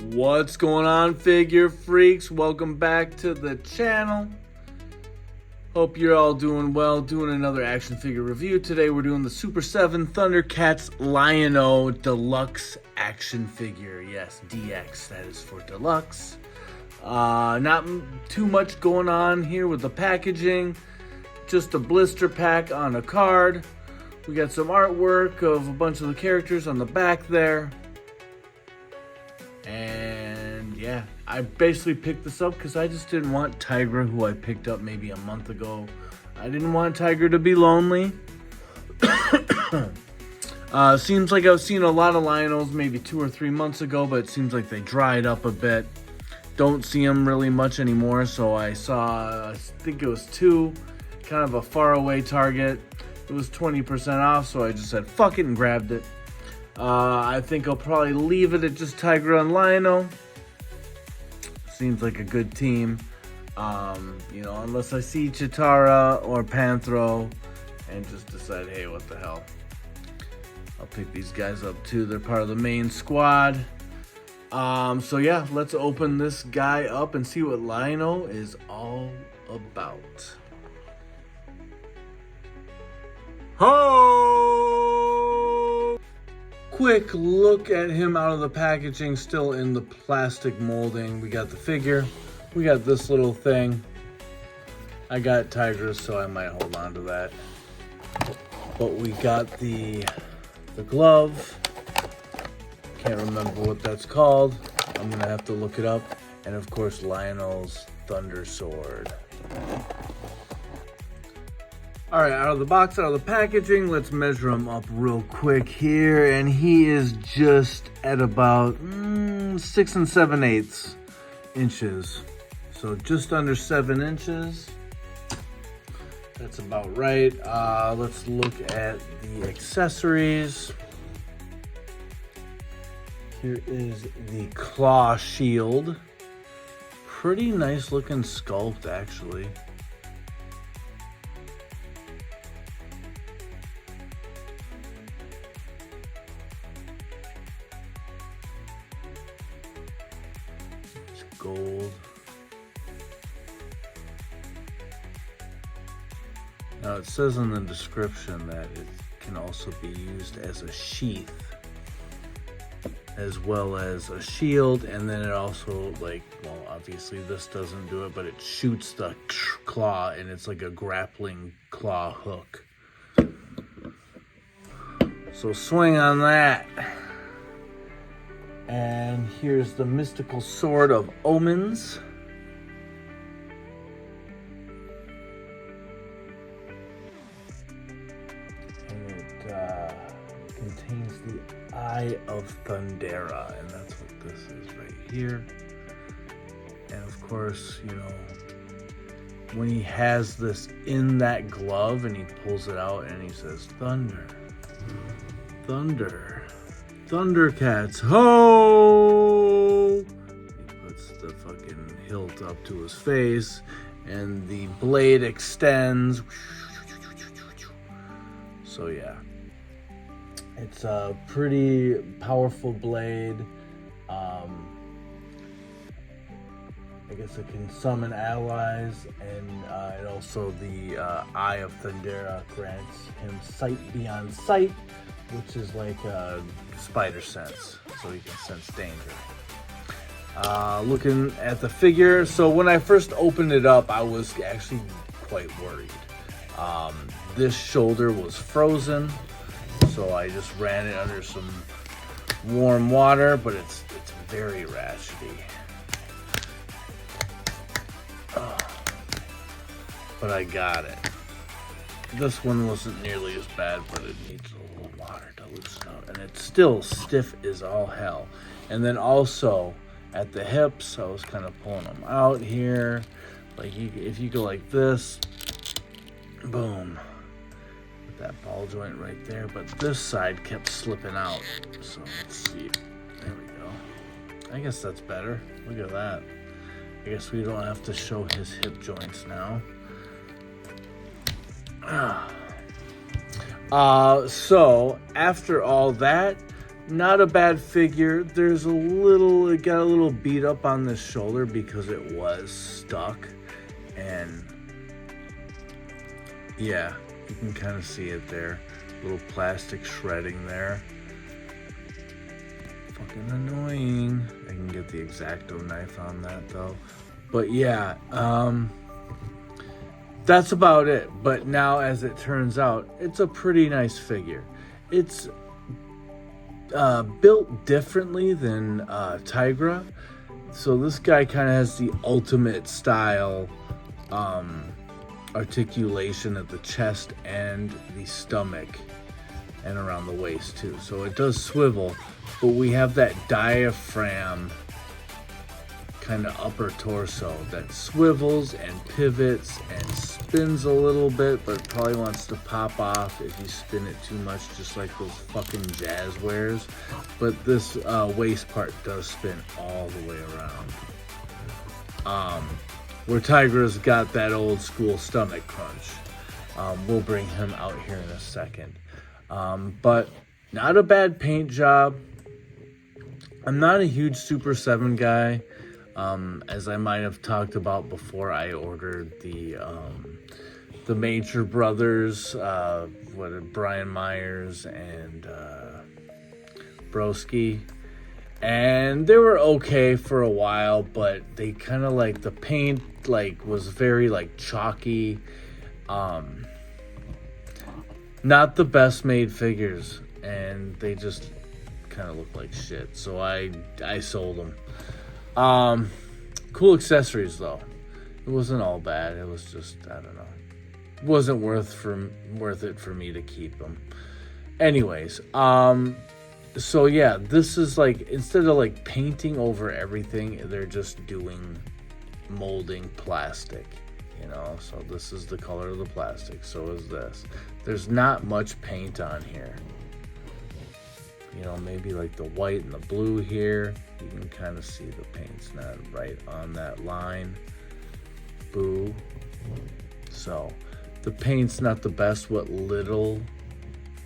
What's going on, figure freaks? Welcome back to the channel. Hope you're all doing well. Doing another action figure review. Today we're doing the Super 7 Thundercats LION-O deluxe action figure. Yes, DX, that is for deluxe. Not too much going on here with the packaging. Just a blister pack on a card. We got some artwork of a bunch of the characters on the back there. And yeah, I basically picked this up because I just didn't want Tigra, who I picked up maybe a month ago. I didn't want Tigra to be lonely. Seems like I've seen a lot of LION-Os maybe 2 or 3 months ago, but it seems like they dried up a bit. Don't see them really much anymore, so I saw, I think it was 2, kind of a faraway Target. It was 20% off, so I just said fuck it and grabbed it. I think I'll probably leave it at just Tigra and LION-O. Seems like a good team. You know, unless I see Chitara or Panthro and just decide, hey, what the hell. I'll pick these guys up too. They're part of the main squad. So yeah, let's open this guy up and see what LION-O is all about. Ho! Quick look at him out of the packaging, still in the plastic molding. We got the figure. We got this little thing. I got Tigra, so I might hold on to that. But we got the glove. Can't remember what that's called. I'm gonna have to look it up. And of course, LION-O's Thunder Sword. All right, out of the box, out of the packaging, let's measure him up real quick here. And he is just at about 6 7/8 inches. So just under 7 inches. That's about right. Let's look at the accessories. Here is the claw shield. Pretty nice looking sculpt, actually. It's gold. Now it says in the description that it can also be used as a sheath, as well as a shield, and then it also, like, well, obviously this doesn't do it, but it shoots the claw, and it's like a grappling claw hook. So swing on that. And here's the mystical sword of omens. And it contains the Eye of Thundera, and that's what this is right here. And of course, you know, when he has this in that glove and he pulls it out and he says, thunder, thunder, Thundercats, ho! He puts the fucking hilt up to his face and the blade extends. So yeah. It's a pretty powerful blade. I guess it can summon allies, and it also, the Eye of Thundera grants him sight beyond sight, which is like a spider sense, so he can sense danger. Looking at the figure, so when I first opened it up, I was actually quite worried. This shoulder was frozen. So I just ran it under some warm water, but it's very ratchety. But I got it. This one wasn't nearly as bad, but it needs a little water to loosen up. And it's still stiff as all hell. And then also at the hips, I was kind of pulling them out here. Like if you go like this, boom. That ball joint right there, but this side kept slipping out. So let's see. There we go. I guess that's better. Look at that. I guess we don't have to show his hip joints now. So after all that, Not a bad figure. There's a little, it got a little beat up on the shoulder because it was stuck. And yeah, you can kind of see it there. Little plastic shredding there. Fucking annoying. I can get the X-Acto knife on that though. But yeah, that's about it. But now, as it turns out, it's a pretty nice figure. It's built differently than Tigra. So this guy kind of has the ultimate style articulation at the chest and the stomach and around the waist too. So it does swivel, but we have that diaphragm kind of upper torso that swivels and pivots and spins a little bit, but probably wants to pop off if you spin it too much, just like those fucking jazz wares. But this waist part does spin all the way around. Where Tigra's got that old school stomach crunch. We'll bring him out here in a second. But not a bad paint job. I'm not a huge Super 7 guy. As I might have talked about before, I ordered the Major Brothers, Brian Myers and Broski, and they were okay for a while, but they kind of like the paint was very chalky. Not the best made figures, and they just kind of look like shit. So I sold them. Cool accessories though. It wasn't all bad. It was just, I don't know. It wasn't worth it for me to keep them. Anyways, so yeah, this is instead of painting over everything, they're just doing molding plastic, so this is the color of the plastic. So is this. There's not much paint on here. Maybe the white and the blue here. You can kind of see the paint's not right on that line. Boo. So, the paint's not the best, what little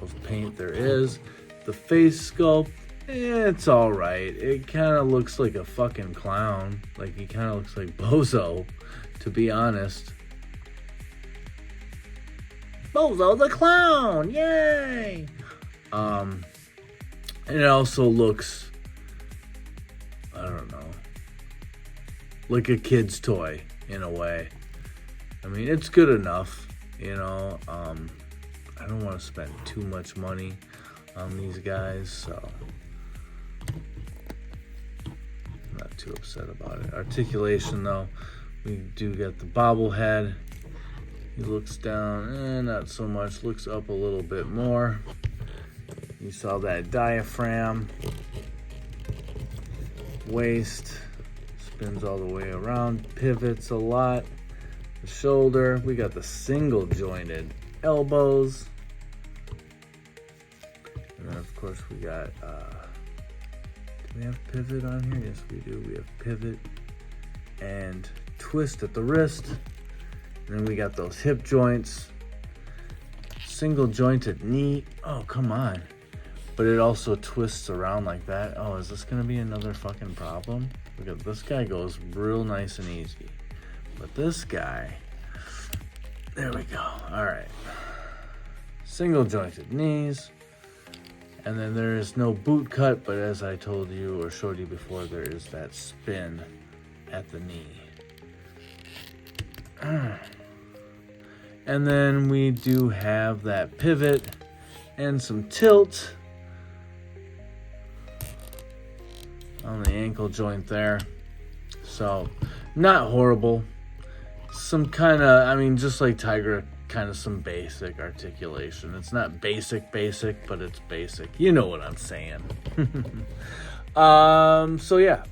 of paint there is. The face sculpt, it's alright. It kind of looks like a fucking clown. He kind of looks like Bozo, to be honest. Bozo the clown! Yay! And it also looks, I don't know, like a kid's toy in a way. I mean, it's good enough, I don't want to spend too much money on these guys, so I'm not too upset about it. Articulation though, we do get the bobblehead. He looks down, not so much, looks up a little bit more. You saw that diaphragm, waist, spins all the way around, pivots a lot. The shoulder, we got the single jointed elbows. And then of course we got, do we have pivot on here? Yes we do, we have pivot and twist at the wrist. And then we got those hip joints, single jointed knee, oh come on. But it also twists around like that. Oh, is this gonna be another fucking problem? Look at this guy, goes real nice and easy. But this guy, there we go. All right. Single jointed knees. And then there is no boot cut, but as I told you or showed you before, there is that spin at the knee. And then we do have that pivot and some tilt on the ankle joint there. So not horrible. Some kind of, just like Tigra, kind of some basic articulation. It's not basic, but it's basic. You know what I'm saying. So yeah,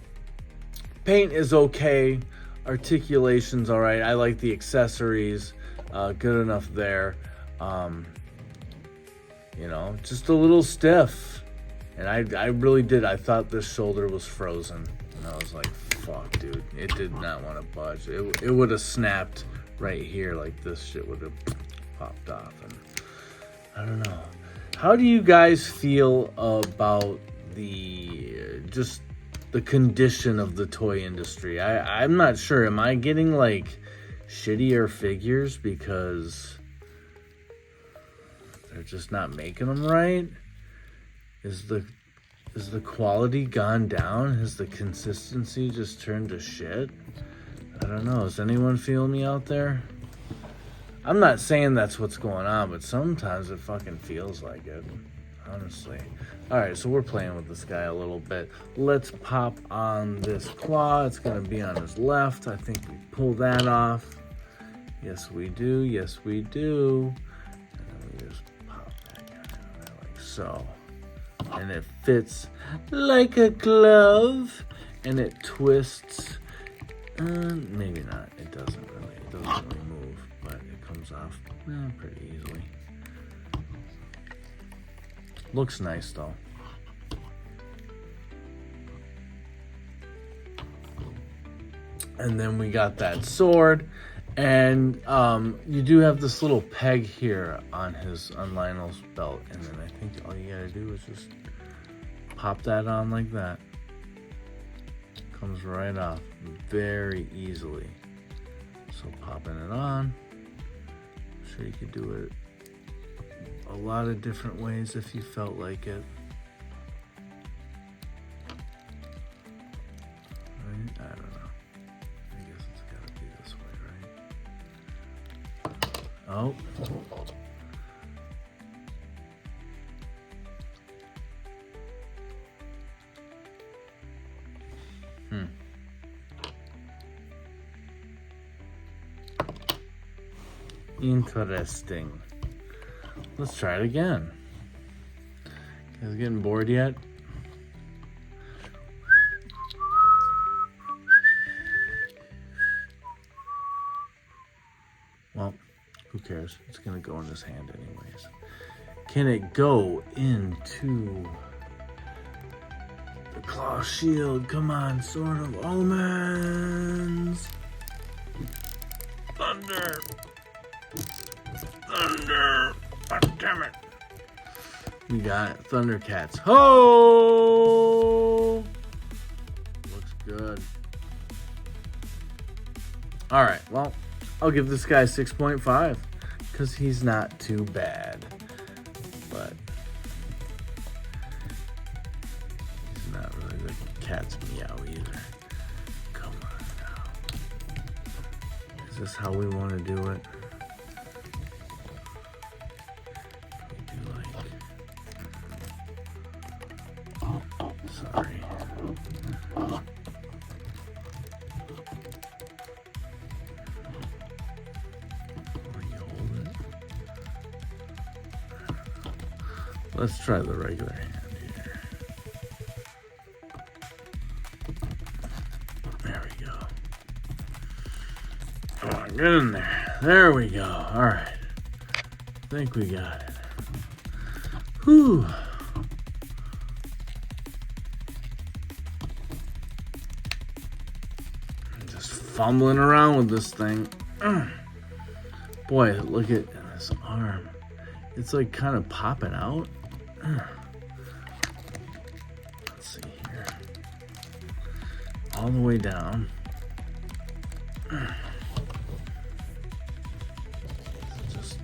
paint is okay. Articulation's all right. I like the accessories. Good enough there. Just a little stiff. And I really did. I thought this shoulder was frozen. And I was like, fuck, dude. It did not want to budge. It would have snapped right here. This shit would have popped off. And I don't know. How do you guys feel about just the condition of the toy industry. I'm not sure. Am I getting like shittier figures because they're just not making them right? Is the quality gone down? Has the consistency just turned to shit? I don't know. Does anyone feel me out there? I'm not saying that's what's going on, but sometimes it fucking feels like it. Honestly. Alright, so we're playing with this guy a little bit. Let's pop on this claw. It's going to be on his left. I think we pull that off. Yes, we do. Yes, we do. And then we just pop that guy on there like so. And it fits like a glove. And it twists. Maybe not. It doesn't really move. But it comes off pretty easily. Looks nice though. And then we got that sword, and you do have this little peg here on Lionel's belt, and then I think all you gotta do is just pop that on like that. Comes right off very easily. So popping it on, I'm sure you could do it a lot of different ways if you felt like it. Right? I don't know. I guess it's gotta be this way, right? Oh. Interesting. Let's try it again. You guys getting bored yet? Well, who cares? It's gonna go in his hand anyways. Can it go into the claw shield? Come on, Sword of Omens! Thunder! Thunder! God damn it! We got Thundercats. Ho! Looks good. Alright, well, I'll give this guy 6.5 because he's not too bad. But he's not really the cat's meow either. Come on now. Is this how we want to do it? Sorry. Let's try the regular hand here. There we go. Come on, get in there. There we go. All right. I think we got it. Whew. Fumbling around with this thing. Boy, look at this arm. It's like kind of popping out. Let's see here. All the way down. Is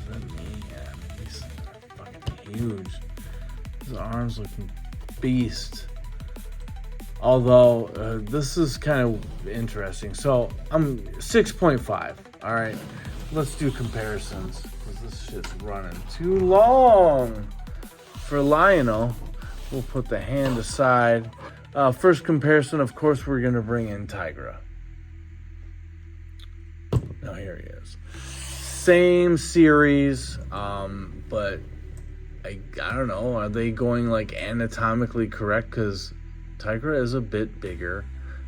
that me? Yeah, he's fucking huge. His arms looking beast. Although, this is kind of interesting. So, I'm 6.5. Alright, let's do comparisons. Because this shit's running too long for Lion-O. We'll put the hand aside. First comparison, of course, we're going to bring in Tigra. Now, here he is. Same series, but I don't know. Are they going, like, anatomically correct? Because Tigra is a bit bigger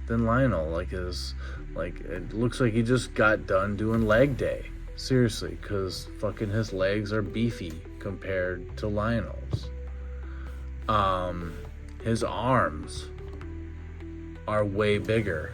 than Lion-O. It looks like he just got done doing leg day. Seriously, because fucking his legs are beefy compared to Lion-O's. His arms are way bigger.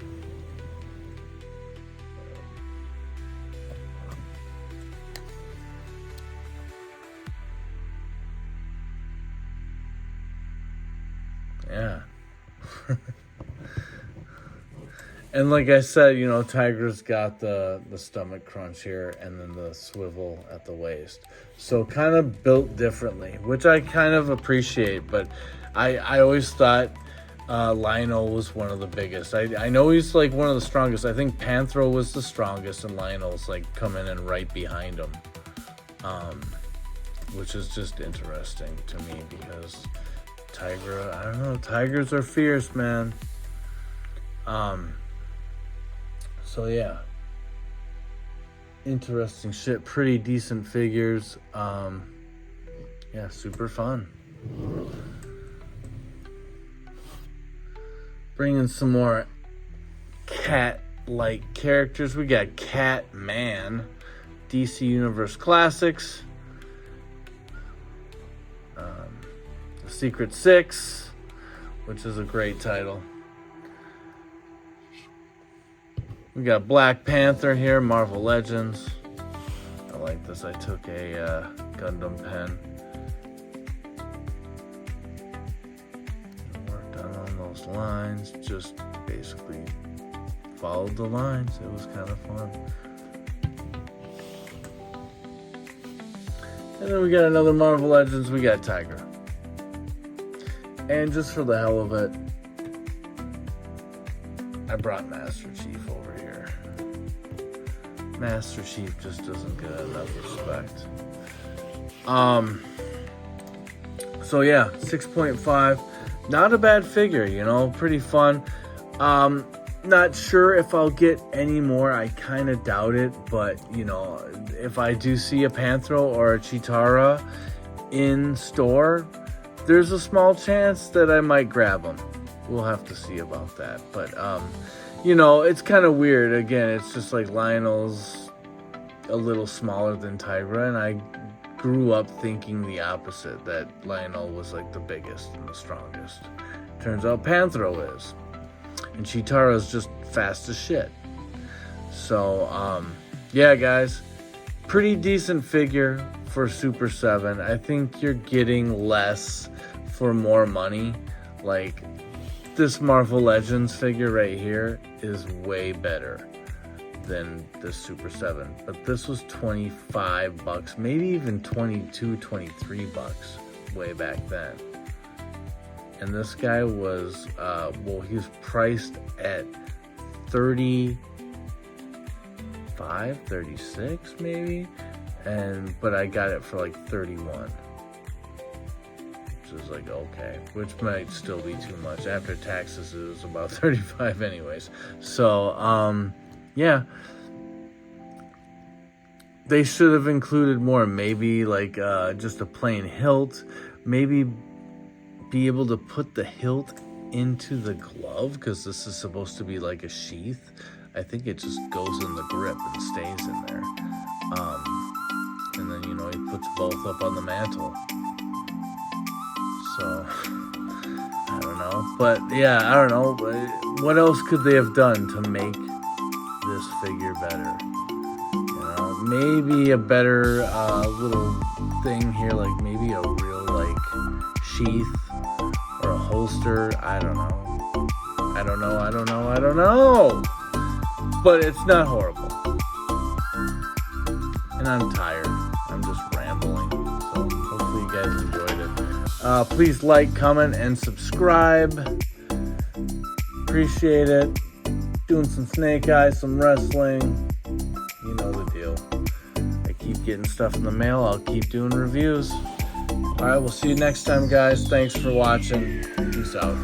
And like I said, you know, Tiger's got the stomach crunch here and then the swivel at the waist. So kind of built differently, which I kind of appreciate. But I always thought Lion-O was one of the biggest. I know he's like one of the strongest. I think Panthro was the strongest and Lion-O's like coming in right behind him. Which is just interesting to me because Tiger, I don't know, tigers are fierce, man. So yeah, interesting shit, pretty decent figures. Yeah, super fun. Bringing some more cat-like characters. We got Catman, DC Universe Classics, The Secret Six, which is a great title. We got Black Panther here, Marvel Legends. I like this. I took a Gundam pen. Worked on those lines. Just basically followed the lines. It was kind of fun. And then we got another Marvel Legends. We got Tiger. And just for the hell of it, I brought Master Chief over here. Master Chief just doesn't get enough respect. So yeah, 6.5. Not a bad figure, you know, pretty fun. Not sure if I'll get any more. I kind of doubt it, but you know, if I do see a Panthro or a Chitara in store, there's a small chance that I might grab them. We'll have to see about that. But, you know, it's kind of weird. Again, it's just like Lion-O's a little smaller than Tigra, and I grew up thinking the opposite, that Lion-O was like the biggest and the strongest. Turns out Panthro is. And Chitara is just fast as shit. So, yeah, guys. Pretty decent figure for Super 7. I think you're getting less for more money. Like, this Marvel Legends figure right here is way better than this Super 7. But this was $25, maybe even $22, $23 way back then. And this guy was, well, he was priced at 35, 36 maybe. But I got it for like 31. Which is like, okay. Which might still be too much. After taxes, it was about 35 anyways. So, yeah. They should have included more. Maybe like just a plain hilt. Maybe be able to put the hilt into the glove, because this is supposed to be like a sheath. I think it just goes in the grip and stays in there. And then, you know, he puts both up on the mantle. So, I don't know. But, yeah, I don't know. But what else could they have done to make this figure better? You know, maybe a better little thing here, like maybe a real, like, sheath or a holster. I don't know. I don't know. But it's not horrible. And I'm tired. I'm just rambling. So hopefully you guys enjoyed it. Please like, comment, and subscribe. Appreciate it. Doing some snake eyes, some wrestling. You know the deal. I keep getting stuff in the mail. I'll keep doing reviews. Alright, we'll see you next time, guys. Thanks for watching. Peace out.